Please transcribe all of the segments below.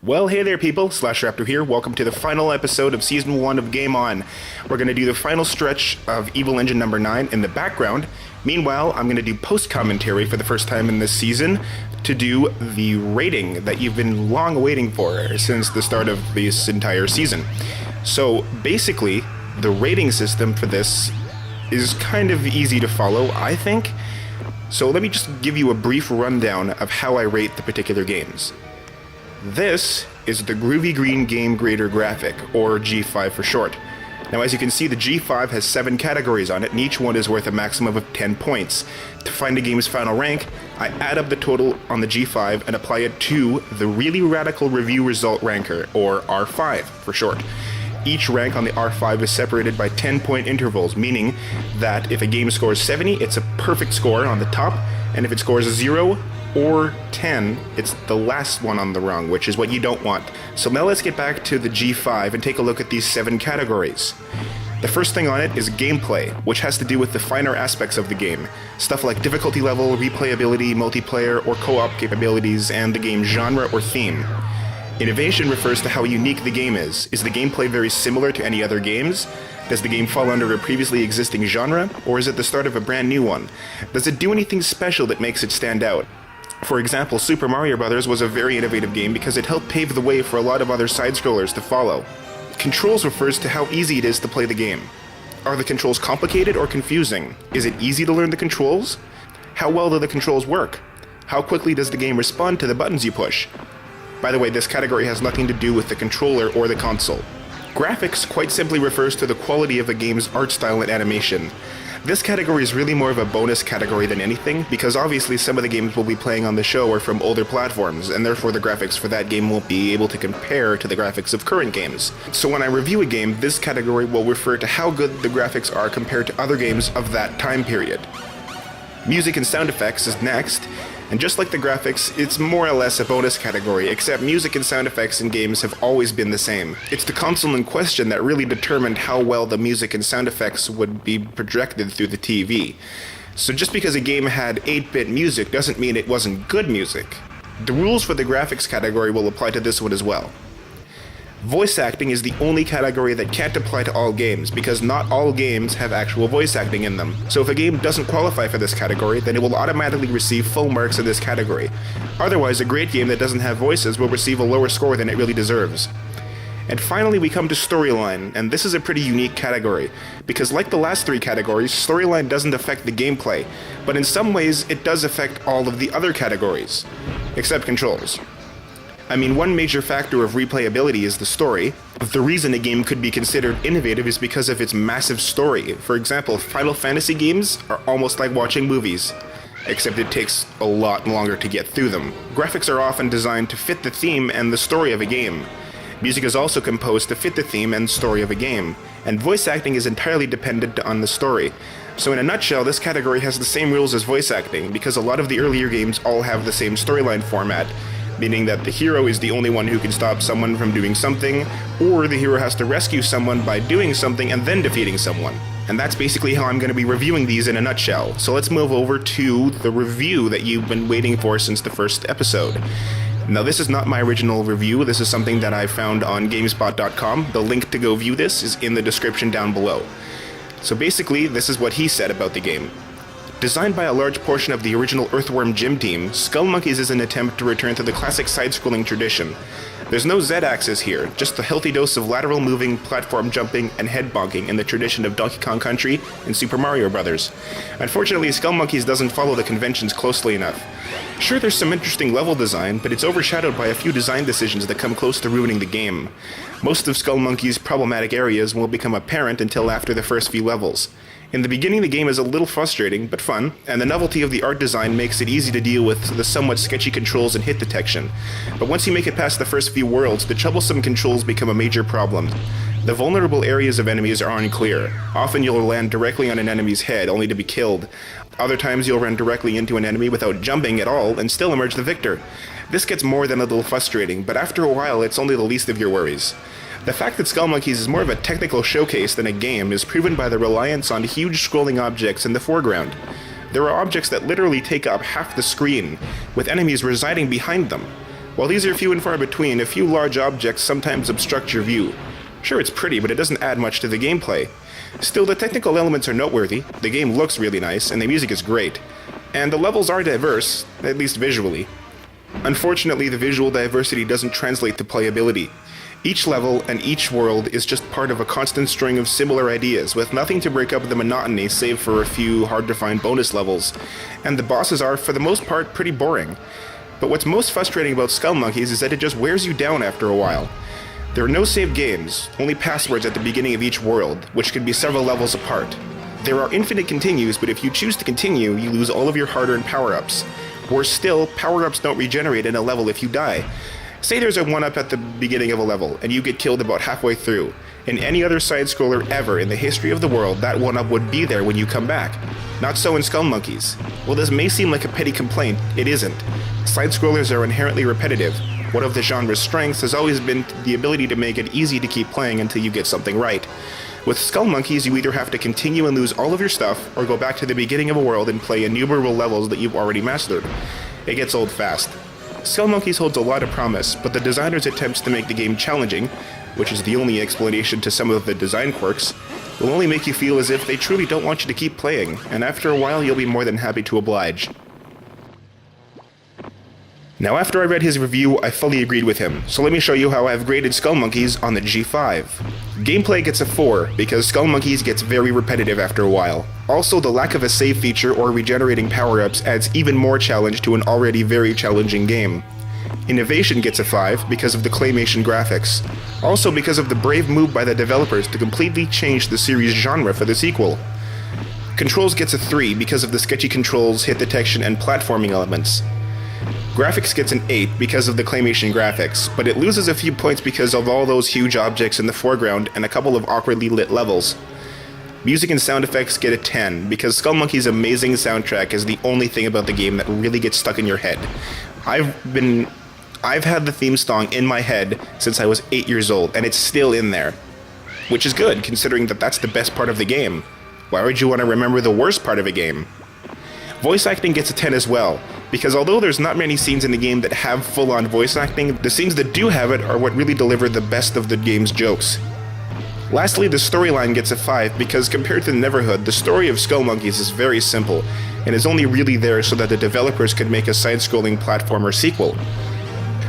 Well, hey there people, SlashRaptor here. Welcome to the final episode of Season 1 of Game On. We're going to do the final stretch of Evil Engine number 9 in the background. Meanwhile, I'm going to do post-commentary for the first time in this season to do the rating that you've been long awaiting for since the start of this entire season. So, basically, the rating system for this is kind of easy to follow, I think. So let me just give you a brief rundown of how I rate the particular games. This is the Groovy Green Game Grader graphic, or G5 for short. Now as you can see, the G5 has 7 categories on it, and each one is worth a maximum of 10 points. To find a game's final rank, I add up the total on the G5 and apply it to the Really Radical Review Result Ranker, or R5 for short. Each rank on the R5 is separated by 10-point intervals, meaning that if a game scores 70, it's a perfect score on the top, and if it scores a 0, or 10, it's the last one on the rung, which is what you don't want. So now let's get back to the G5 and take a look at these 7 categories. The first thing on it is gameplay, which has to do with the finer aspects of the game. Stuff like difficulty level, replayability, multiplayer, or co-op capabilities, and the game's genre or theme. Innovation refers to how unique the game is. Is the gameplay very similar to any other games? Does the game fall under a previously existing genre, or is it the start of a brand new one? Does it do anything special that makes it stand out? For example, Super Mario Bros. Was a very innovative game because it helped pave the way for a lot of other side-scrollers to follow. Controls refers to how easy it is to play the game. Are the controls complicated or confusing? Is it easy to learn the controls? How well do the controls work? How quickly does the game respond to the buttons you push? By the way, this category has nothing to do with the controller or the console. Graphics quite simply refers to the quality of a game's art style and animation. This category is really more of a bonus category than anything, because obviously some of the games we'll be playing on the show are from older platforms, and therefore the graphics for that game won't be able to compare to the graphics of current games. So when I review a game, this category will refer to how good the graphics are compared to other games of that time period. Music and sound effects is next, and just like the graphics, it's more or less a bonus category, except music and sound effects in games have always been the same. It's the console in question that really determined how well the music and sound effects would be projected through the TV. So just because a game had 8-bit music doesn't mean it wasn't good music. The rules for the graphics category will apply to this one as well. Voice acting is the only category that can't apply to all games, because not all games have actual voice acting in them. So if a game doesn't qualify for this category, then it will automatically receive full marks in this category. Otherwise, a great game that doesn't have voices will receive a lower score than it really deserves. And finally, we come to storyline, and this is a pretty unique category, because like the last 3 categories, storyline doesn't affect the gameplay, but in some ways it does affect all of the other categories, except controls. I mean, one major factor of replayability is the story. The reason a game could be considered innovative is because of its massive story. For example, Final Fantasy games are almost like watching movies, except it takes a lot longer to get through them. Graphics are often designed to fit the theme and the story of a game. Music is also composed to fit the theme and story of a game, and voice acting is entirely dependent on the story. So in a nutshell, this category has the same rules as voice acting, because a lot of the earlier games all have the same storyline format, meaning that the hero is the only one who can stop someone from doing something, or the hero has to rescue someone by doing something and then defeating someone. And that's basically how I'm going to be reviewing these in a nutshell. So let's move over to the review that you've been waiting for since the first episode. Now this is not my original review, this is something that I found on GameSpot.com. The link to go view this is in the description down below. So basically, this is what he said about the game. Designed by a large portion of the original Earthworm Jim team, Skull Monkeys is an attempt to return to the classic side-scrolling tradition. There's no Z-axis here, just a healthy dose of lateral moving, platform jumping, and head bonking in the tradition of Donkey Kong Country and Super Mario Bros. Unfortunately, Skull Monkeys doesn't follow the conventions closely enough. Sure, there's some interesting level design, but it's overshadowed by a few design decisions that come close to ruining the game. Most of Skull Monkey's problematic areas won't become apparent until after the first few levels. In the beginning, the game is a little frustrating, but fun, and the novelty of the art design makes it easy to deal with the somewhat sketchy controls and hit detection. But once you make it past the first few worlds, the troublesome controls become a major problem. The vulnerable areas of enemies are unclear. Often you'll land directly on an enemy's head only to be killed. Other times you'll run directly into an enemy without jumping at all and still emerge the victor. This gets more than a little frustrating, but after a while it's only the least of your worries. The fact that Skull Monkeys is more of a technical showcase than a game is proven by the reliance on huge scrolling objects in the foreground. There are objects that literally take up half the screen, with enemies residing behind them. While these are few and far between, a few large objects sometimes obstruct your view. Sure, it's pretty, but it doesn't add much to the gameplay. Still, the technical elements are noteworthy, the game looks really nice, and the music is great. And the levels are diverse, at least visually. Unfortunately, the visual diversity doesn't translate to playability. Each level and each world is just part of a constant string of similar ideas, with nothing to break up the monotony save for a few hard-to-find bonus levels. And the bosses are, for the most part, pretty boring. But what's most frustrating about Skull Monkeys is that it just wears you down after a while. There are no saved games, only passwords at the beginning of each world, which can be several levels apart. There are infinite continues, but if you choose to continue, you lose all of your hard-earned power-ups. Worse still, power-ups don't regenerate in a level if you die. Say there's a 1-up at the beginning of a level, and you get killed about halfway through. In any other side-scroller ever in the history of the world, that 1-up would be there when you come back. Not so in Skull Monkeys. While this may seem like a petty complaint, it isn't. Side-scrollers are inherently repetitive. One of the genre's strengths has always been the ability to make it easy to keep playing until you get something right. With Skull Monkeys, you either have to continue and lose all of your stuff, or go back to the beginning of a world and play innumerable levels that you've already mastered. It gets old fast. Skull Monkeys holds a lot of promise, but the designer's attempts to make the game challenging, which is the only explanation to some of the design quirks, will only make you feel as if they truly don't want you to keep playing, and after a while you'll be more than happy to oblige. Now after I read his review, I fully agreed with him, so let me show you how I've graded Skull Monkeys on the G5. Gameplay gets a 4, because Skull Monkeys gets very repetitive after a while. Also, the lack of a save feature or regenerating power-ups adds even more challenge to an already very challenging game. Innovation gets a 5 because of the claymation graphics. Also because of the brave move by the developers to completely change the series' genre for the sequel. Controls gets a 3 because of the sketchy controls, hit detection, and platforming elements. Graphics gets an 8 because of the claymation graphics, but it loses a few points because of all those huge objects in the foreground and a couple of awkwardly lit levels. Music and sound effects get a 10 because Skull Monkey's amazing soundtrack is the only thing about the game that really gets stuck in your head. I've had the theme song in my head since I was 8 years old, and it's still in there. Which is good, considering that that's the best part of the game. Why would you want to remember the worst part of a game? Voice acting gets a 10 as well, because although there's not many scenes in the game that have full-on voice acting, the scenes that do have it are what really deliver the best of the game's jokes. Lastly, the storyline gets a 5 because compared to Neverhood, the story of Skull Monkeys is very simple, and is only really there so that the developers could make a side-scrolling platformer sequel.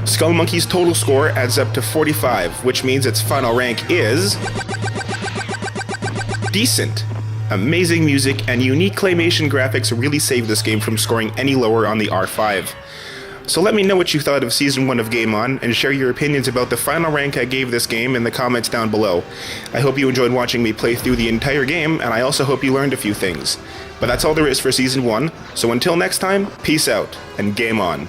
Skull Monkeys' total score adds up to 45, which means its final rank is... decent. Amazing music and unique claymation graphics really saved this game from scoring any lower on the R5. So let me know what you thought of Season 1 of Game On, and share your opinions about the final rank I gave this game in the comments down below. I hope you enjoyed watching me play through the entire game, and I also hope you learned a few things. But that's all there is for Season 1, so until next time, peace out, and game on.